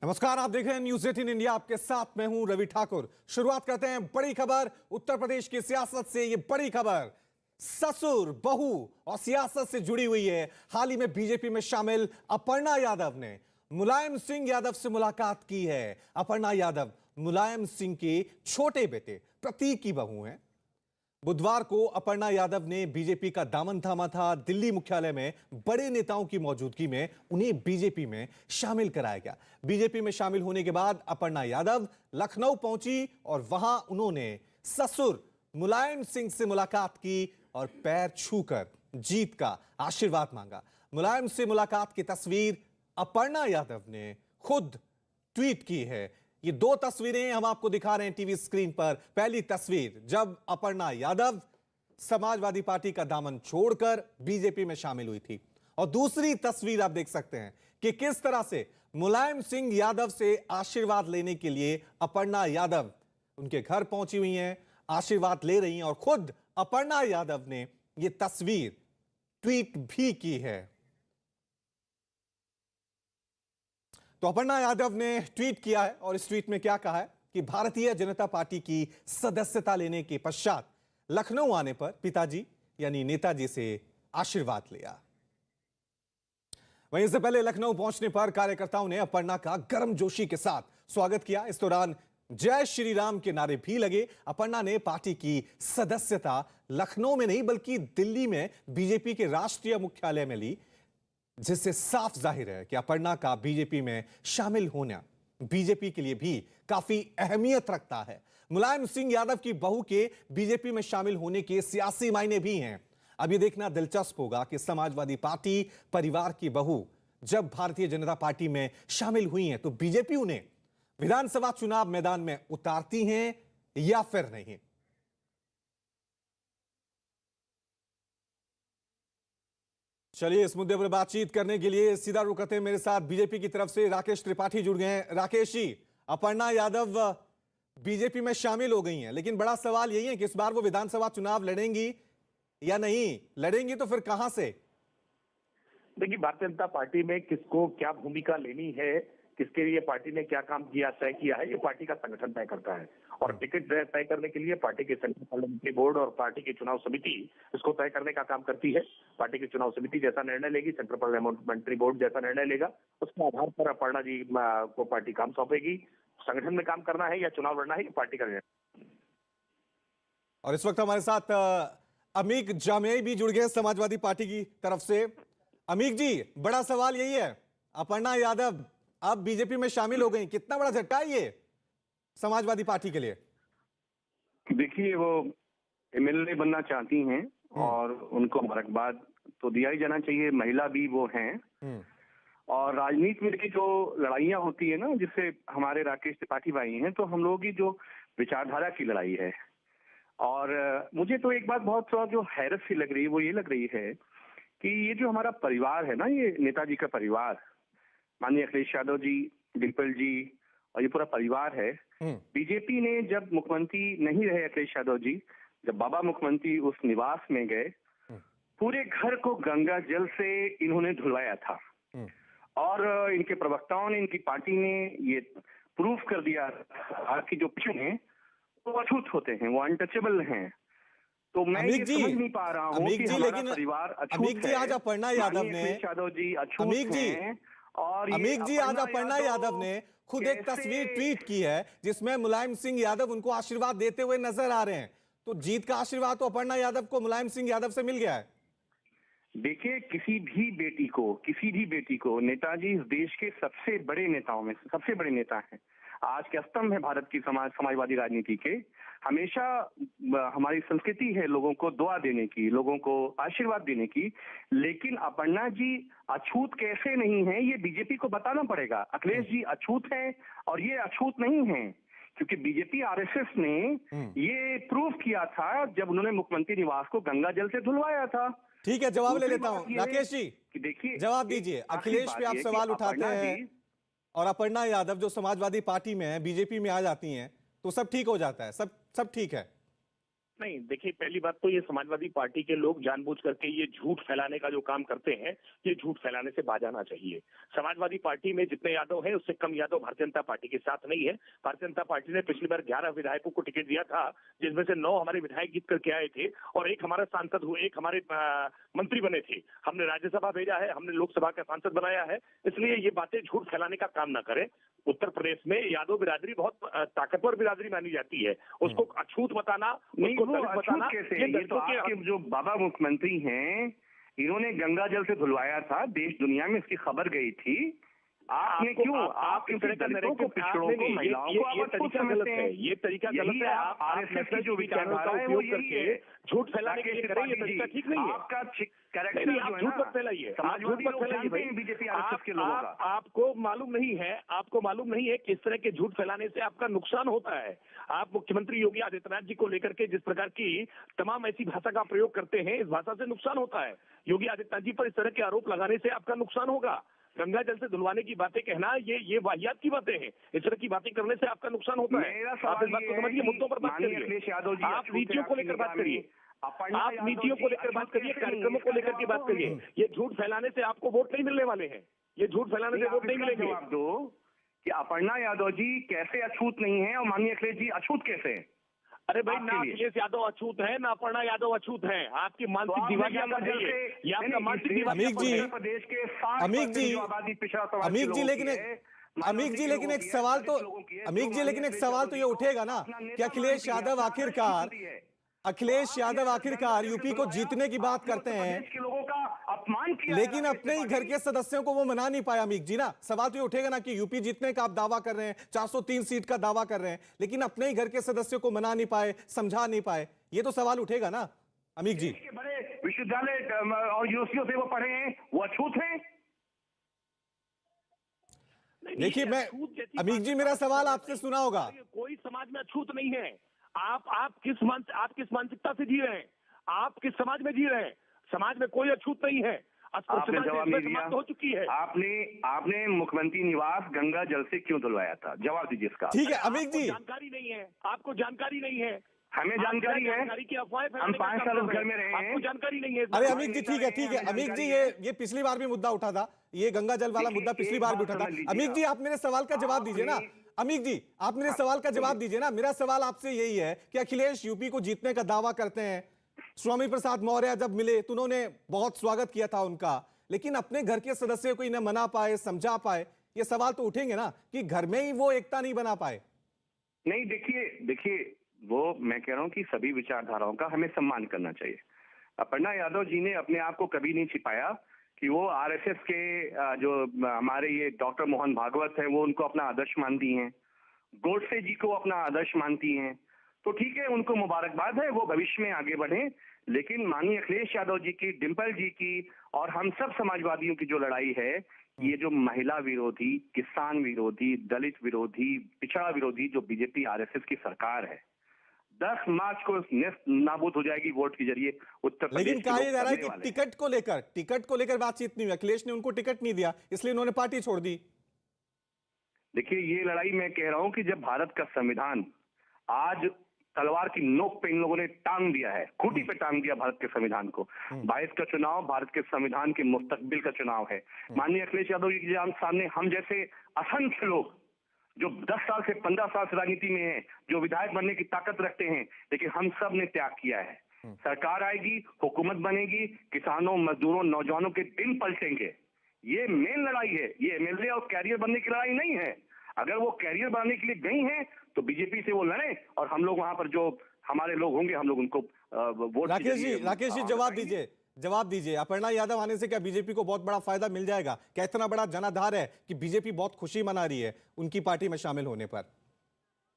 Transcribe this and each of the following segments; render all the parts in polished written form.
नमस्कार, आप देख रहे हैं न्यूज 18 इंडिया। आपके साथ मैं हूं रवि ठाकुर। शुरुआत करते हैं बड़ी खबर उत्तर प्रदेश की सियासत से। ये बड़ी खबर ससुर बहू और सियासत से जुड़ी हुई है। हाल ही में बीजेपी में शामिल अपर्णा यादव ने मुलायम सिंह यादव से मुलाकात की है। अपर्णा यादव मुलायम सिंह के छोटे बेटे प्रतीक की बहू हैं। बुधवार को अपर्णा यादव ने बीजेपी का दामन थामा था। दिल्ली मुख्यालय में बड़े नेताओं की मौजूदगी में उन्हें बीजेपी में शामिल कराया गया। बीजेपी में शामिल होने के बाद अपर्णा यादव लखनऊ पहुंची और वहां उन्होंने ससुर मुलायम सिंह से मुलाकात की और पैर छूकर जीत का आशीर्वाद मांगा। मुलायम से मुलाकात की तस्वीर अपर्णा यादव ने खुद ट्वीट की है। ये दो तस्वीरें हम आपको दिखा रहे हैं टीवी स्क्रीन पर। पहली तस्वीर जब अपर्णा यादव समाजवादी पार्टी का दामन छोड़कर बीजेपी में शामिल हुई थी, और दूसरी तस्वीर आप देख सकते हैं कि किस तरह से मुलायम सिंह यादव से आशीर्वाद लेने के लिए अपर्णा यादव उनके घर पहुंची हुई हैं, आशीर्वाद ले रही हैं, और खुद अपर्णा यादव ने यह तस्वीर ट्वीट भी की है। तो अपर्णा यादव ने ट्वीट किया है और इस ट्वीट में क्या कहा है कि भारतीय जनता पार्टी की सदस्यता लेने के पश्चात लखनऊ आने पर पिताजी यानी नेताजी से आशीर्वाद लिया। वहीं इससे पहले लखनऊ पहुंचने पर कार्यकर्ताओं ने अपर्णा का गर्मजोशी के साथ स्वागत किया। इस दौरान जय श्री राम के नारे भी लगे। अपर्णा ने पार्टी की सदस्यता लखनऊ में नहीं बल्कि दिल्ली में बीजेपी के राष्ट्रीय मुख्यालय में ली, जिससे साफ जाहिर है कि अपर्णा का बीजेपी में शामिल होना बीजेपी के लिए भी काफी अहमियत रखता है। मुलायम सिंह यादव की बहू के बीजेपी में शामिल होने के सियासी मायने भी हैं। अब ये देखना दिलचस्प होगा कि समाजवादी पार्टी परिवार की बहू जब भारतीय जनता पार्टी में शामिल हुई हैं तो बीजेपी उन्हें विधानसभा चुनाव मैदान में उतारती हैं या फिर नहीं। चलिए, इस मुद्दे पर बातचीत करने के लिए सीधा रुख करते हैं। मेरे साथ बीजेपी की तरफ से राकेश त्रिपाठी जुड़ गए हैं। राकेश जी, अपर्णा यादव बीजेपी में शामिल हो गई हैं, लेकिन बड़ा सवाल यही है कि इस बार वो विधानसभा चुनाव लड़ेंगी या नहीं। लड़ेंगी तो फिर कहां से? देखिए, भारतीय जनता पार्टी में किसको क्या भूमिका लेनी है, किसके लिए पार्टी ने क्या काम किया, तय किया है, ये पार्टी का संगठन तय करता है। और टिकट तय करने के लिए पार्टी के सेंट्रल पार्लियामेंट्री बोर्ड और पार्टी की चुनाव समिति इसको तय करने का काम करती है। पार्टी की चुनाव समिति जैसा निर्णय लेगी, सेंट्रल पार्लियामेंट्री बोर्ड जैसा निर्णय लेगा, उसके आधार पर अपर्णा जी को पार्टी काम सौंपेगी। संगठन में काम करना है या चुनाव लड़ना है, ये पार्टी का निर्णय। और इस वक्त हमारे साथ अमीक जामियाई भी जुड़ गए समाजवादी पार्टी की तरफ से। अमीक जी, बड़ा सवाल यही है, अपर्णा यादव अब बीजेपी में शामिल हो गई, कितना बड़ा झटका है ये समाजवादी पार्टी के लिए? देखिए, वो एमएलए बनना चाहती हैं और उनको मुबारकबाद तो दिया ही जाना चाहिए। महिला भी वो हैं और राजनीति में की जो लड़ाइयां होती है ना, जिससे हमारे राकेश त्रिपाठी भाई हैं, तो हम लोगों की जो विचारधारा की लड़ाई है। और मुझे तो एक बात बहुत जो हैरत सी लग रही है वो ये लग रही है कि ये जो हमारा परिवार है ना, ये नेताजी का परिवार, माननीय अखिलेश यादव जी, डिम्पल जी और ये पूरा परिवार है। बीजेपी ने जब मुख्यमंत्री नहीं रहे अखिलेश यादव जी, जब बाबा मुख्यमंत्री उस निवास में गए, पूरे घर को गंगा जल से इन्होंने धुलवाया था। और इनके प्रवक्ताओं ने, इनकी पार्टी ने ये प्रूफ कर दिया कि जो पिछले हैं वो अछूत होते हैं, वो अनटचेबल हैं। तो मैं ये समझ नहीं पा रहा हूँ कि हमारा परिवार अछूत है। आज अपर्णा यादव ने, यादव जी अछूत हैं। और अमीक जी, आज अपर्णा यादव ने खुद एक तस्वीर ट्वीट की है जिसमें मुलायम सिंह यादव उनको आशीर्वाद देते हुए नजर आ रहे हैं। तो जीत का आशीर्वाद तो अपर्णा यादव को मुलायम सिंह यादव से मिल गया है। देखिए, किसी भी बेटी को नेताजी इस देश के सबसे बड़े नेताओं में सबसे बड़े नेता हैं। आज के स्तंभ है भारत की समाजवादी राजनीति के। हमेशा हमारी संस्कृति है लोगों को दुआ देने की, लोगों को आशीर्वाद देने की। लेकिन अपर्णा जी अछूत कैसे नहीं है, ये बीजेपी को बताना पड़ेगा। अखिलेश जी अछूत हैं और ये अछूत नहीं है, क्योंकि बीजेपी आरएसएस ने ये प्रूव किया था जब उन्होंने मुख्यमंत्री निवास को गंगा जल से धुलवाया था। ठीक है, जवाब ले लेता हूं। राकेश जी, देखिए, जवाब दीजिए। अखिलेश पे आप सवाल उठाते हैं और अपर्णा यादव जो समाजवादी पार्टी में है, बीजेपी में आ जाती हैं तो सब ठीक हो जाता है, सब ठीक है। नहीं, देखिए पहली बात तो ये समाजवादी पार्टी के लोग जानबूझ करके ये झूठ फैलाने का जो काम करते हैं, ये झूठ फैलाने से बाज आना चाहिए। समाजवादी पार्टी में जितने यादव हैं उससे कम यादव भारतीय जनता पार्टी के साथ नहीं है। भारतीय जनता पार्टी ने पिछली बार 11 विधायकों को टिकट दिया था, जिसमें से 9 हमारे विधायक जीत करके आए थे और एक हमारा सांसद हुए, एक हमारे मंत्री बने थे। हमने राज्यसभा भेजा है, हमने लोकसभा का सांसद बनाया है, इसलिए ये बातें झूठ फैलाने का काम ना करें। उत्तर प्रदेश में यादव बिरादरी बहुत ताकतवर बिरादरी मानी जाती है, उसको अछूत बताना, नहीं, उसको वो दलित अछूत बताना, कैसे? ये ये तो दलितों के आपके जो बाबा मुख्यमंत्री हैं, इन्होंने गंगा जल से धुलवाया था, देश दुनिया में इसकी खबर गई थी। आपने क्यों आप इस तरह का दलितों को, narrative पिछड़ों नहीं, को, नहीं, महिलाओं ये को आप अछूत तरीका समझते गलत हैं। है, ये तरीका गलत यही है। आप आरएसएस की जो विचारधारा है वो यही है। झूठ फैलाने के लिए करें, ये तरीका ठीक नहीं है। आपका कैरेक्टर नहीं, जो आप है झूठ ना, मत फैलाइए, आप झूठ समाजवादी मत लोग फैलाइए जानते भाई। हैं बीजेपी आरएसएस के लोगों का। आपको मालूम नहीं है, आपको मालूम नहीं है किस तरह के झूठ फैलाने से आपका नुकसान होता है। आप मुख्यमंत्री योगी आदित्यनाथ जी को लेकर के जिस प्रकार की तमाम ऐसी भाषा का प्रयोग करते हैं, इस भाषा से नुकसान होता है। योगी आदित्यनाथ जी पर इस तरह के आरोप लगाने से आपका नुकसान होगा। गंगा जल से धुलवाने की बातें कहना, ये वाहियात की बातें हैं। इस तरह की बातें करने से आपका नुकसान होता है। मेरा आप सवाल इस बात ये को है समझिए, कि मुद्दों पर बात माननीय करिए। अखिलेश यादव जी आप अछूत नीतियों है को आपकी लेकर बात निगाह में। करिए, अपर्णा आप यादव नीतियों जी को लेकर अछूत बात करिए, कैसे कार्यक्रमों नहीं? को लेकर इसका के बात जवाब करिए। दो। ये झूठ फैलाने से आपको वोट नहीं मिलने वाले हैं। ये झूठ फैलाने से वोट नहीं आप इसका मिलेंगे। जवाब दो कि अपर्णा यादव जी कैसे अछूत नहीं है और माननीय अखिलेश जी अछूत कैसे हैं? अरे भाई, आपके ना लिए। अखिलेश यादव अछूत है, ना अपर्णा यादव अछूत है। आपकी मानसिक आपने दिवालियापन है ये। ये आपका मानसिक अमीक जी, दिवालियापन है। उत्तर प्रदेश के अमीक 60% जी, जो आबादी पिछड़ा समाज के अमीक जी, लोगों लेकिन की एक है, अमीक जी, माइनॉरिटी लेकिन लोगों एक की है, सवाल दलित तो लोगों की है, अमीक जो जी, लेकिन माननीय एक अखिलेश सवाल यादव तो जी ये को उठेगा ना अपना नेता कि अखिलेश मानती है, यादव अपना आखिरकार आदर्श मानती है। अखिलेश आपने यादव अगर आखिरकार गंगा यूपी जल को से जीतने की बात आपने करते उत्तर हैं, प्रदेश के लोगों का अपमान किया है लेकिन राकेश अपने ही घर त्रिपाठी। के सदस्यों को वो मना नहीं पाया। अमीक जी ना, सवाल तो ये उठेगा ना कि यूपी जीतने का आप दावा कर रहे हैं, 403 सीट का दावा कर रहे हैं, लेकिन अपने ही घर के सदस्यों को मना नहीं पाए, समझा नहीं पाए। ये तो सवाल उठेगा ना अमीक जी। देश के बड़े विश्वविद्यालय और यूनिवर्सिटियों से वो पढ़े हैं, वो अछूत हैं। देखिए, मैं अमीक जी, मेरा सवाल आपसे सुना होगा। कोई समाज में अछूत नहीं है। आप किस मानसिकता से जी रहे हैं? आप किस समाज में जी रहे हैं? समाज में कोई अछूत नहीं है। आपने जवाब नहीं दिया। समाप्त हो चुकी है। आपने मुख्यमंत्री निवास गंगा जल से क्यों धुलवाया था? जवाब दीजिए इसका। ठीक है अमीक जी, जानकारी नहीं है, आपको जानकारी नहीं है। हमें जानकारी है, जानकारी की अफवाहें हम फैलाने का 5 काम साल कर उस रहे घर में हैं। रहे हैं। आपको जानकारी नहीं है। अरे अमीक जी, ठीक है ठीक है हमें अमीक जी, जानकारी ये पिछली बार भी मुद्दा उठा था, ये गंगा जल वाला देखिए, मुद्दा पिछली एक बार भी बात उठा था। समझ लीजिए अमीक जी, आप मेरे सवाल का जवाब दीजिए ना। अमीक जी, आप मेरे सवाल का जवाब दीजिए ना। मेरा सवाल आपसे यही है कि अखिलेश यूपी को जीतने का दावा करते हैं। स्वामी प्रसाद मौर्य जब मिले तो उन्होंने बहुत स्वागत किया था उनका, लेकिन अपने घर के सदस्यों को इन्हें मना पाए, समझा पाए। ये सवाल तो उठेंगे ना कि घर में ही वो एकता नहीं बना पाए। नहीं, देखिए वो मैं कह रहा हूं कि सभी विचारधाराओं का हमें सम्मान करना चाहिए। अपर्णा यादव जी ने अपने आप को कभी नहीं छिपाया कि वो आरएसएस के जो हमारे ये डॉक्टर मोहन भागवत हैं, वो उनको अपना आदर्श मानती हैं, गोडसे जी को अपना आदर्श मानती हैं। तो ठीक है, उनको मुबारकबाद है, वो भविष्य में आगे बढ़े। लेकिन माननीय अखिलेश यादव जी की, डिम्पल जी की और हम सब समाजवादियों की जो लड़ाई है, ये जो महिला विरोधी, किसान विरोधी, दलित विरोधी, पिछड़ा विरोधी जो बीजेपी आरएसएस की सरकार है, 10 मार्च को नाबूद हो जाएगी वोट के जरिए उत्तर प्रदेश लेकिन के कहा लोग जा रहा है करने कि वाले हैं। टिकट को लेकर बातचीत नहीं हुई। अखिलेश ने उनको टिकट नहीं दिया, इसलिए उन्होंने पार्टी छोड़ दी। देखिए, ये लड़ाई मैं कह रहा हूं कि जब भारत का संविधान आज तलवार की नोक पे इन लोगों ने टांग दिया है, खूंटी पे टांग दिया भारत के संविधान को। 22 का चुनाव भारत के संविधान के मुस्तकबिल का चुनाव है। माननीय अखिलेश यादव जी के सामने हम जैसे असंख्य लोग जो 10 साल से 15 साल से राजनीति में हैं, जो विधायक बनने की ताकत रखते हैं, लेकिन हम सब ने त्याग किया है। सरकार आएगी, हुकूमत बनेगी, किसानों, मजदूरों, नौजवानों के दिन पलटेंगे। ये मेन लड़ाई है, ये एमएलए और कैरियर बनने की लड़ाई नहीं है। अगर वो कैरियर बनाने के लिए गई हैं तो बीजेपी से वो लड़े और हम लोग वहां पर जो हमारे लोग होंगे, हम लोग उनको वोट। राकेश जी, जवाब दीजिए। अपर्णा यादव आने से क्या बीजेपी को बहुत बड़ा फायदा मिल जाएगा? क्या इतना बड़ा जनाधार है कि बीजेपी बहुत खुशी मना रही है उनकी पार्टी में शामिल होने पर?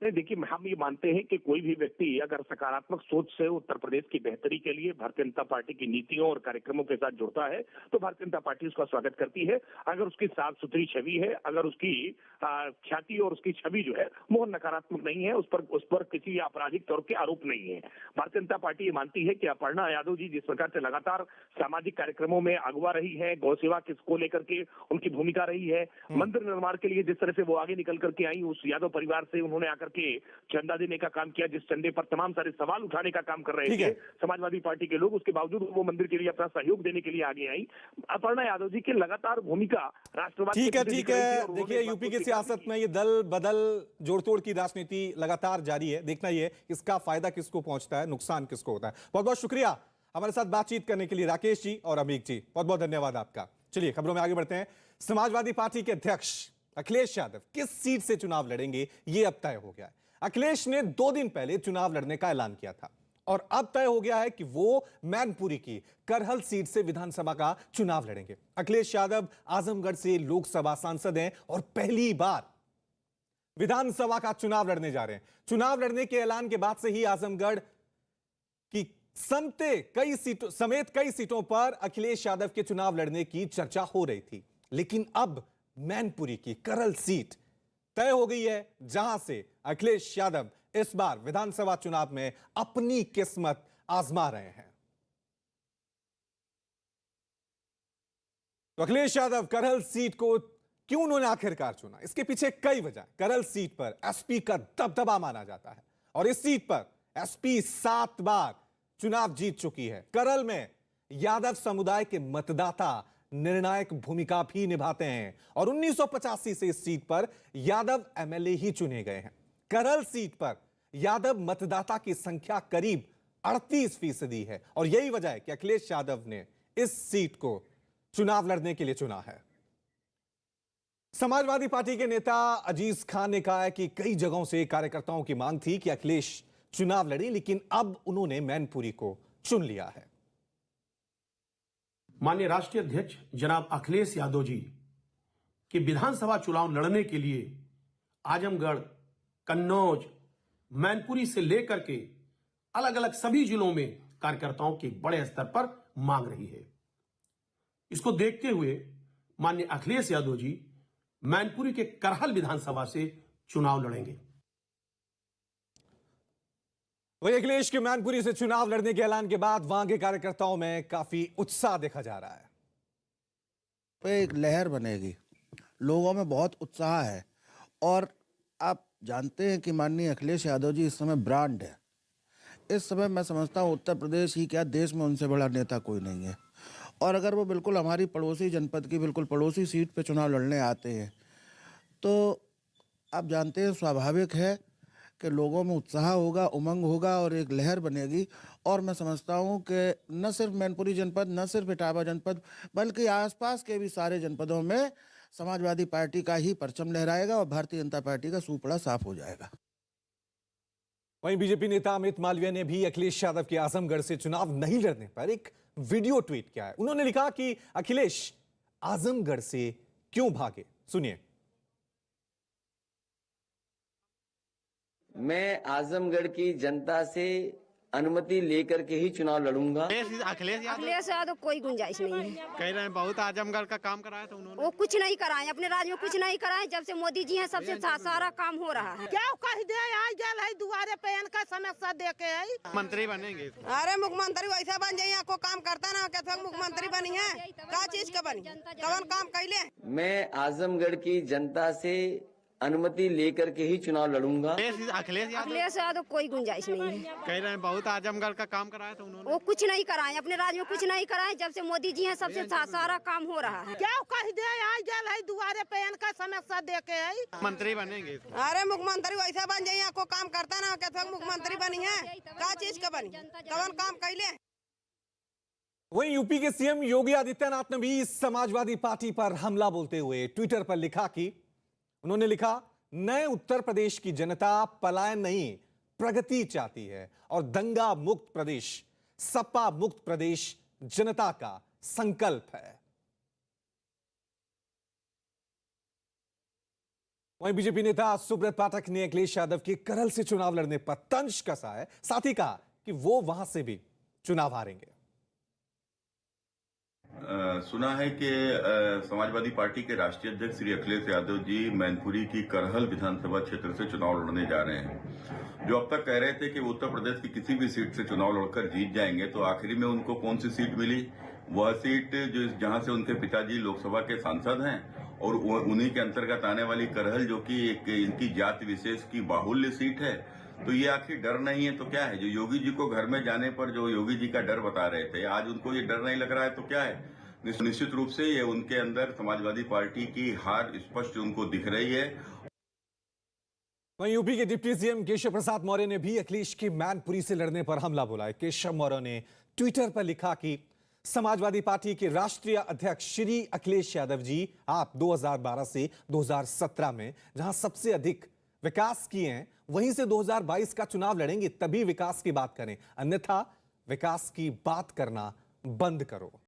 नहीं, देखिए, हम ये मानते हैं कि कोई भी व्यक्ति अगर सकारात्मक सोच से उत्तर प्रदेश की बेहतरी के लिए भारतीय जनता पार्टी की नीतियों और कार्यक्रमों के साथ जुड़ता है तो भारतीय जनता पार्टी उसका स्वागत करती है। अगर उसकी साफ सुथरी छवि है, अगर उसकी ख्याति और उसकी छवि जो है वो नकारात्मक नहीं है, उस पर किसी आपराधिक तौर के आरोप नहीं है। भारतीय जनता पार्टी ये मानती है कि अपर्णा यादव जी जिस प्रकार से लगातार सामाजिक कार्यक्रमों में अगुवा रही है, गौ सेवा को लेकर के उनकी भूमिका रही है, मंदिर निर्माण के लिए जिस तरह से वो आगे निकल करके आई, उस यादव परिवार से उन्होंने आकर करके चंदा देने का काम किया, जिस चंदे पर तमाम सारे सवाल उठाने का काम कर रहे ठीक थे है। समाजवादी पार्टी के लोग, उसके बावजूद वो मंदिर के लिए अपना सहयोग देने के लिए आगे आई। अपर्णा यादव जी की लगातार भूमिका राष्ट्रवाद ठीक है, के प्रति ठीक दिख रही थी है। और उन्होंने देखिए, इस बात यूपी को की स्वीकार सियासत भी में ये दल बदल जोड़तोड़ की राजनीति लगातार जारी है। देखना ये इसका फायदा किसको पहुंचता है, नुकसान किसको होता है। बहुत बहुत शुक्रिया हमारे साथ बातचीत करने के लिए राकेश जी और अमीक जी, बहुत बहुत धन्यवाद आपका। चलिए खबरों में आगे बढ़ते हैं। समाजवादी पार्टी के अध्यक्ष अखिलेश यादव किस सीट से चुनाव लड़ेंगे ये अब तय हो गया है। अखिलेश ने 2 दिन पहले चुनाव लड़ने का ऐलान किया था और अब तय हो गया है कि वो मैनपुरी की करहल सीट से विधानसभा का चुनाव लड़ेंगे। अखिलेश यादव आजमगढ़ से लोकसभा सांसद हैं और पहली बार विधानसभा का चुनाव लड़ने जा रहे हैं। चुनाव लड़ने के ऐलान के बाद से ही आजमगढ़ की समेत कई सीटों पर अखिलेश यादव के चुनाव लड़ने की चर्चा हो रही थी, लेकिन अब मैनपुरी की करहल सीट तय हो गई है, जहां से अखिलेश यादव इस बार विधानसभा चुनाव में अपनी किस्मत आजमा रहे हैं। तो अखिलेश यादव करहल सीट को क्यों उन्होंने आखिरकार चुना, इसके पीछे कई वजह। करहल सीट पर एसपी का दबदबा माना जाता है और इस सीट पर एसपी 7 बार चुनाव जीत चुकी है। करहल में यादव समुदाय के मतदाता निर्णायक भूमिका भी निभाते हैं और 1985 से इस सीट पर यादव एमएलए ही चुने गए हैं। करहल सीट पर यादव मतदाता की संख्या करीब 38% है और यही वजह है कि अखिलेश यादव ने इस सीट को चुनाव लड़ने के लिए चुना है। समाजवादी पार्टी के नेता अजीज खान ने कहा है कि कई जगहों से कार्यकर्ताओं की मांग थी कि अखिलेश चुनाव लड़े, लेकिन अब उन्होंने मैनपुरी को चुन लिया है। माननीय राष्ट्रीय अध्यक्ष जनाब अखिलेश यादव जी के विधानसभा चुनाव लड़ने के लिए आजमगढ़, कन्नौज, मैनपुरी से लेकर के अलग अलग सभी जिलों में कार्यकर्ताओं की बड़े स्तर पर मांग रही है। इसको देखते हुए माननीय अखिलेश यादव जी मैनपुरी के करहल विधानसभा से चुनाव लड़ेंगे। वही अखिलेश के मैनपुरी से चुनाव लड़ने के ऐलान के बाद वहां के कार्यकर्ताओं में काफी उत्साह देखा जा रहा है। एक लहर बनेगी, लोगों में बहुत उत्साह है और आप जानते हैं कि माननीय अखिलेश यादव जी इस समय ब्रांड है। इस समय मैं समझता हूँ उत्तर प्रदेश ही क्या देश में उनसे बड़ा नेता कोई नहीं है और अगर वो बिल्कुल हमारी पड़ोसी जनपद की बिल्कुल पड़ोसी सीट पे चुनाव लड़ने आते हैं तो आप जानते हैं स्वाभाविक है कि लोगों में उत्साह होगा, उमंग होगा और एक लहर बनेगी। और मैं समझता हूं कि न सिर्फ मैनपुरी जनपद, न सिर्फ इटावा जनपद, बल्कि आसपास के भी सारे जनपदों में समाजवादी पार्टी का ही परचम लहराएगा और भारतीय जनता पार्टी का सूपड़ा साफ हो जाएगा। वहीं बीजेपी नेता अमित मालवीय ने भी अखिलेश यादव के आजमगढ़ से चुनाव नहीं लड़ने पर एक वीडियो ट्वीट किया है। उन्होंने लिखा कि अखिलेश आजमगढ़ से क्यों भागे, सुनिए। मैं आजमगढ़ की जनता से अनुमति लेकर के ही चुनाव लड़ूंगा। अखिलेश यादव कोई गुंजाइश नहीं है। कह रहे हैं बहुत आजमगढ़ का काम कराया था उन्होंने। वो कुछ नहीं कराए, अपने राज्य में कुछ नहीं कराए। जब से मोदी जी हैं सबसे सारा काम हो रहा है। क्या कह दे आई गल है दुआरे पे इनका समस्या देके है मंत्री बनेंगे। अरे मुख्यमंत्री वैसा बन जाइए, आपको काम करता ना कैसे मुख्यमंत्री बनी है, क्या चीज का बनी, कौन काम कैले। मैं आजमगढ़ की जनता से अनुमति लेकर के ही चुनाव लड़ूंगा। अखिलेश यादव कोई गुंजाइश नहीं है। कह रहे हैं बहुत आजमगढ़ का काम कराया था उन्होंने। वो कुछ नहीं कराए, अपने राज्य में कुछ नहीं कराए। जब से मोदी जी हैं सबसे सारा काम हो रहा है। क्या कह दे आई गल है दुआरे पे इनका समस्या देके है मंत्री बनेंगे। अरे मुख्यमंत्री वैसा बन जाइए, आपको काम करता ना कैसे मुख्यमंत्री बनी है, क्या चीज का बनी, कौन काम कैले। वहीं यूपी के सीएम योगी आदित्यनाथ ने भी समाजवादी पार्टी पर हमला बोलते हुए ट्विटर पर लिखा कि उन्होंने लिखा, नए उत्तर प्रदेश की जनता पलायन नहीं प्रगति चाहती है और दंगा मुक्त प्रदेश, सपा मुक्त प्रदेश जनता का संकल्प है। वहीं बीजेपी नेता सुब्रत पाठक ने अखिलेश यादव के करहल से चुनाव लड़ने पर तंज कसा है, साथ ही कहा कि वो वहां से भी चुनाव हारेंगे। सुना है कि समाजवादी पार्टी के राष्ट्रीय अध्यक्ष श्री अखिलेश यादव जी मैनपुरी की करहल विधानसभा क्षेत्र से चुनाव लड़ने जा रहे हैं। जो अब तक कह रहे थे कि वो उत्तर प्रदेश की किसी भी सीट से चुनाव लड़कर जीत जाएंगे, तो आखिरी में उनको कौन सी सीट मिली? वह सीट जो जहां से उनके पिताजी लोकसभा के सांसद हैं और उन्हीं के अंतर्गत आने वाली करहल जो कि एक इनकी जाति विशेष की बाहुल्य सीट है, तो ये आखिर डर नहीं है तो क्या है? जो योगी जी को घर में जाने पर जो योगी जी का डर बता रहे थे, आज उनको ये डर नहीं लग रहा है तो क्या है? निश्चित रूप से ये उनके अंदर समाजवादी पार्टी की हार स्पष्ट उनको दिख रही है। वहीं यूपी के डिप्टी सीएम केशव प्रसाद मौर्य ने भी अखिलेश के मैनपुरी से लड़ने पर हमला बोला है। केशव मौर्य ने ट्विटर पर लिखा कि समाजवादी पार्टी के राष्ट्रीय अध्यक्ष श्री अखिलेश यादव जी, आप 2012 से 2017 में जहां सबसे अधिक विकास किए हैं, वहीं से 2022 का चुनाव लड़ेंगे, तभी विकास की बात करें, अन्यथा विकास की बात करना बंद करो।